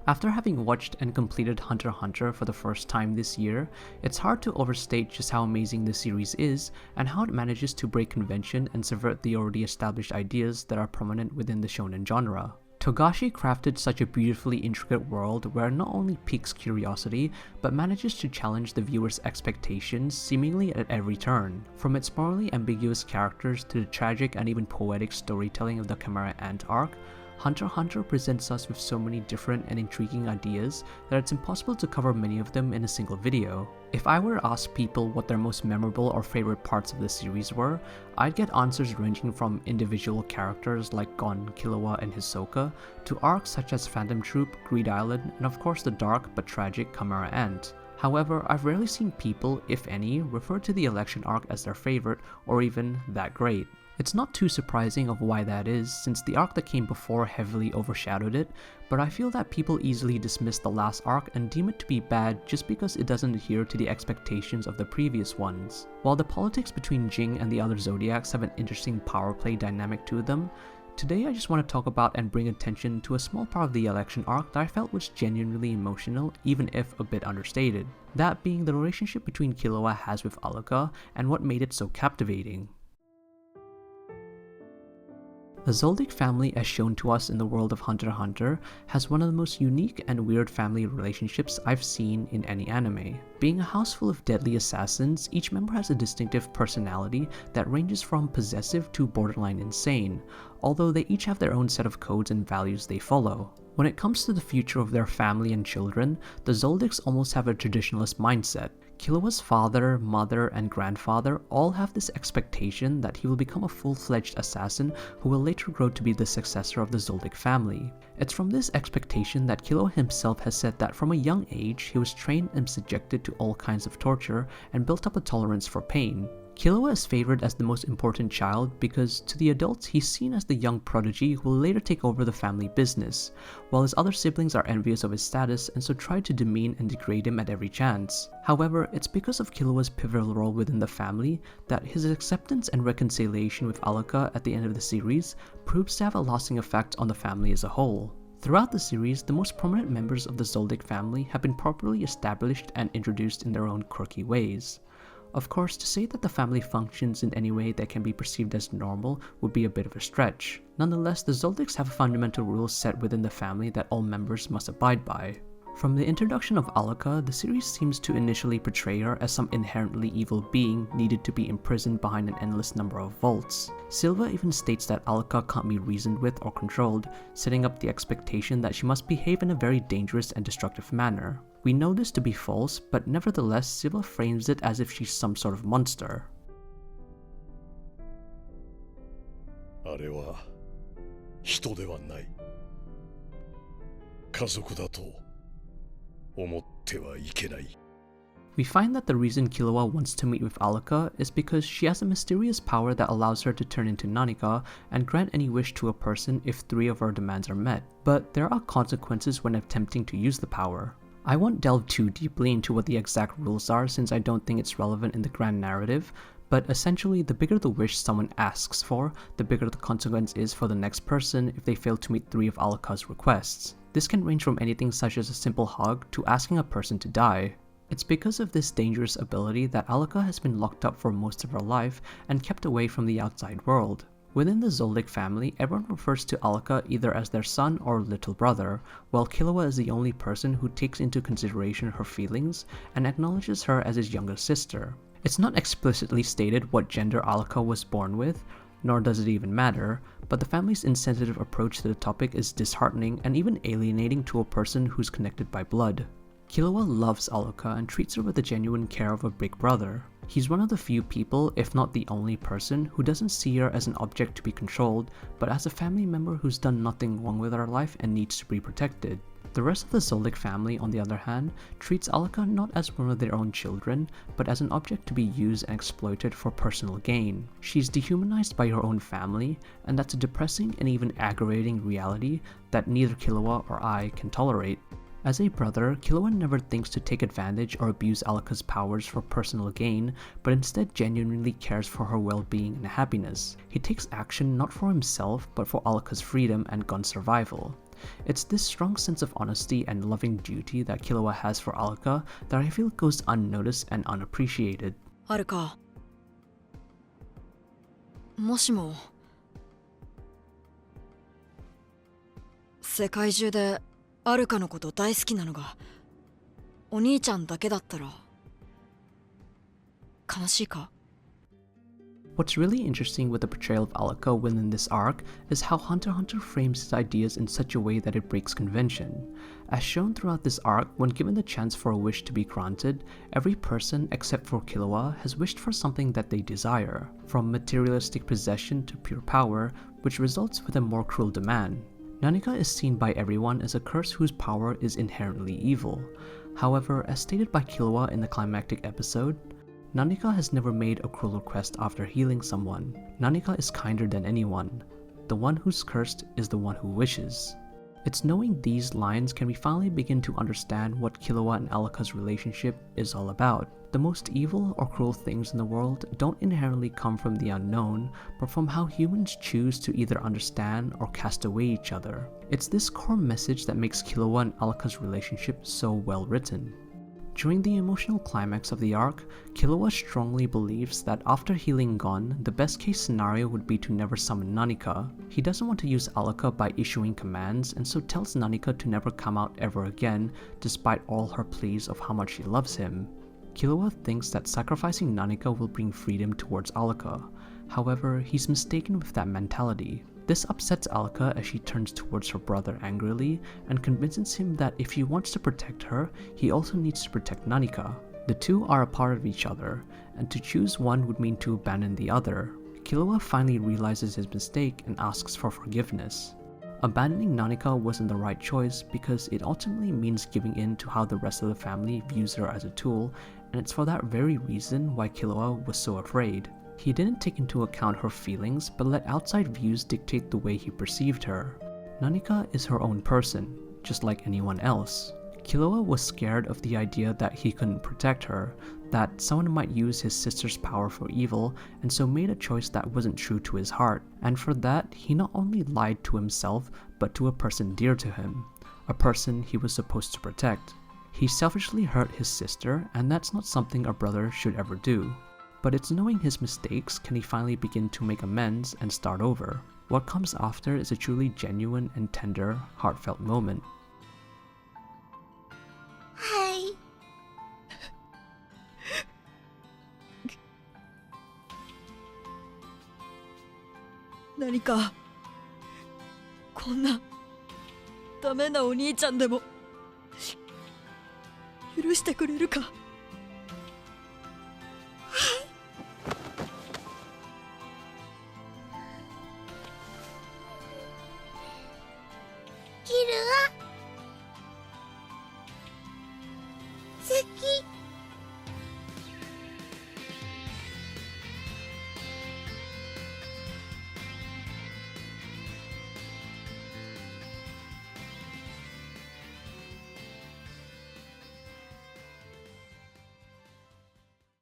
After having watched and completed Hunter x Hunter for the first time this year, it's hard to overstate just how amazing the series is and how it manages to break convention and subvert the already established ideas that are prominent within the shonen genre. Togashi crafted such a beautifully intricate world where it not only piques curiosity, but manages to challenge the viewer's expectations seemingly at every turn. From its morally ambiguous characters to the tragic and even poetic storytelling of the Chimera Ant arc, Hunter x Hunter presents us with so many different and intriguing ideas that it's impossible to cover many of them in a single video. If I were to ask people what their most memorable or favorite parts of the series were, I'd get answers ranging from individual characters like Gon, Killua, and Hisoka, to arcs such as Phantom Troop, Greed Island, and of course the dark but tragic Chimera Ant. However, I've rarely seen people, if any, refer to the election arc as their favorite or even that great. It's not too surprising of why that is, since the arc that came before heavily overshadowed it, but I feel that people easily dismiss the last arc and deem it to be bad just because it doesn't adhere to the expectations of the previous ones. While the politics between Jing and the other Zodiacs have an interesting power play dynamic to them, today I just want to talk about and bring attention to a small part of the election arc that I felt was genuinely emotional, even if a bit understated. That being the relationship between Killua has with Alluka and what made it so captivating. The Zoldyck family, as shown to us in the world of Hunter x Hunter, has one of the most unique and weird family relationships I've seen in any anime. Being a house full of deadly assassins, each member has a distinctive personality that ranges from possessive to borderline insane, although they each have their own set of codes and values they follow. When it comes to the future of their family and children, the Zoldicks almost have a traditionalist mindset. Killua's father, mother, and grandfather all have this expectation that he will become a full-fledged assassin who will later grow to be the successor of the Zoldyck family. It's from this expectation that Killua himself has said that from a young age he was trained and subjected to all kinds of torture and built up a tolerance for pain. Killua is favored as the most important child because to the adults he's seen as the young prodigy who will later take over the family business, while his other siblings are envious of his status and so try to demean and degrade him at every chance. However, it's because of Killua's pivotal role within the family that his acceptance and reconciliation with Alluka at the end of the series proves to have a lasting effect on the family as a whole. Throughout the series, the most prominent members of the Zoldyck family have been properly established and introduced in their own quirky ways. Of course, to say that the family functions in any way that can be perceived as normal would be a bit of a stretch. Nonetheless, the Zoldicks have fundamental rules set within the family that all members must abide by. From the introduction of Alluka, the series seems to initially portray her as some inherently evil being needed to be imprisoned behind an endless number of vaults. Silva even states that Alluka can't be reasoned with or controlled, setting up the expectation that she must behave in a very dangerous and destructive manner. We know this to be false, but nevertheless Silva frames it as if she's some sort of monster. あれは人ではない。家族だと思ってはいけない。 We find that the reason Killua wants to meet with Alluka is because she has a mysterious power that allows her to turn into Nanika and grant any wish to a person if 3 of her demands are met, but there are consequences when attempting to use the power. I won't delve too deeply into what the exact rules are since I don't think it's relevant in the grand narrative, but essentially the bigger the wish someone asks for, the bigger the consequence is for the next person if they fail to meet 3 of Alluka's requests. This can range from anything such as a simple hug to asking a person to die. It's because of this dangerous ability that Alluka has been locked up for most of her life and kept away from the outside world. Within the Zoldyck family, everyone refers to Alluka either as their son or little brother, while Killua is the only person who takes into consideration her feelings and acknowledges her as his younger sister. It's not explicitly stated what gender Alluka was born with, nor does it even matter, but the family's insensitive approach to the topic is disheartening and even alienating to a person who's connected by blood. Killua loves Alluka and treats her with the genuine care of a big brother. He's one of the few people, if not the only person, who doesn't see her as an object to be controlled, but as a family member who's done nothing wrong with her life and needs to be protected. The rest of the Zoldyck family, on the other hand, treats Alluka not as one of their own children, but as an object to be used and exploited for personal gain. She's dehumanized by her own family, and that's a depressing and even aggravating reality that neither Killua or I can tolerate. As a brother, Killua never thinks to take advantage or abuse Alluka's powers for personal gain, but instead genuinely cares for her well-being and happiness. He takes action not for himself, but for Alluka's freedom and Gon's survival. It's this strong sense of honesty and loving duty that Killua has for Alka that I feel goes unnoticed and unappreciated. はるか、もしも世界中でアルカのこと大好きなのがお兄ちゃんだけだったら悲しいか？ What's really interesting with the portrayal of Alka within this arc is how Hunter x Hunter frames his ideas in such a way that it breaks convention. As shown throughout this arc, when given the chance for a wish to be granted, every person except for Killua has wished for something that they desire, from materialistic possession to pure power, which results with a more cruel demand. Nanika is seen by everyone as a curse whose power is inherently evil. However, as stated by Killua in the climactic episode, Nanika has never made a cruel request after healing someone. Nanika is kinder than anyone. The one who's cursed is the one who wishes. It's knowing these lines can we finally begin to understand what Killua and Alka's relationship is all about. The most evil or cruel things in the world don't inherently come from the unknown, but from how humans choose to either understand or cast away each other. It's this core message that makes Killua and Alka's relationship so well written. During the emotional climax of the arc, Killua strongly believes that after healing Gon, the best case scenario would be to never summon Nanika. He doesn't want to use Alka by issuing commands, and so tells Nanika to never come out ever again, despite all her pleas of how much she loves him. Killua thinks that sacrificing Nanika will bring freedom towards Alka. However, he's mistaken with that mentality. This upsets Alka as she turns towards her brother angrily and convinces him that if he wants to protect her, he also needs to protect Nanika. The two are a part of each other, and to choose one would mean to abandon the other. Killua finally realizes his mistake and asks for forgiveness. Abandoning Nanika wasn't the right choice because it ultimately means giving in to how the rest of the family views her as a tool, and it's for that very reason why Killua was so afraid. He didn't take into account her feelings, but let outside views dictate the way he perceived her. Nanika is her own person, just like anyone else. Killua was scared of the idea that he couldn't protect her, that someone might use his sister's power for evil, and so made a choice that wasn't true to his heart. And for that, he not only lied to himself, but to a person dear to him, a person he was supposed to protect. He selfishly hurt his sister, and that's not something a brother should ever do. But it's knowing his mistakes can he finally begin to make amends and start over. What comes after is a truly genuine and tender, heartfelt moment. はい。何かこんなダメなお兄ちゃんでも許してくれるか？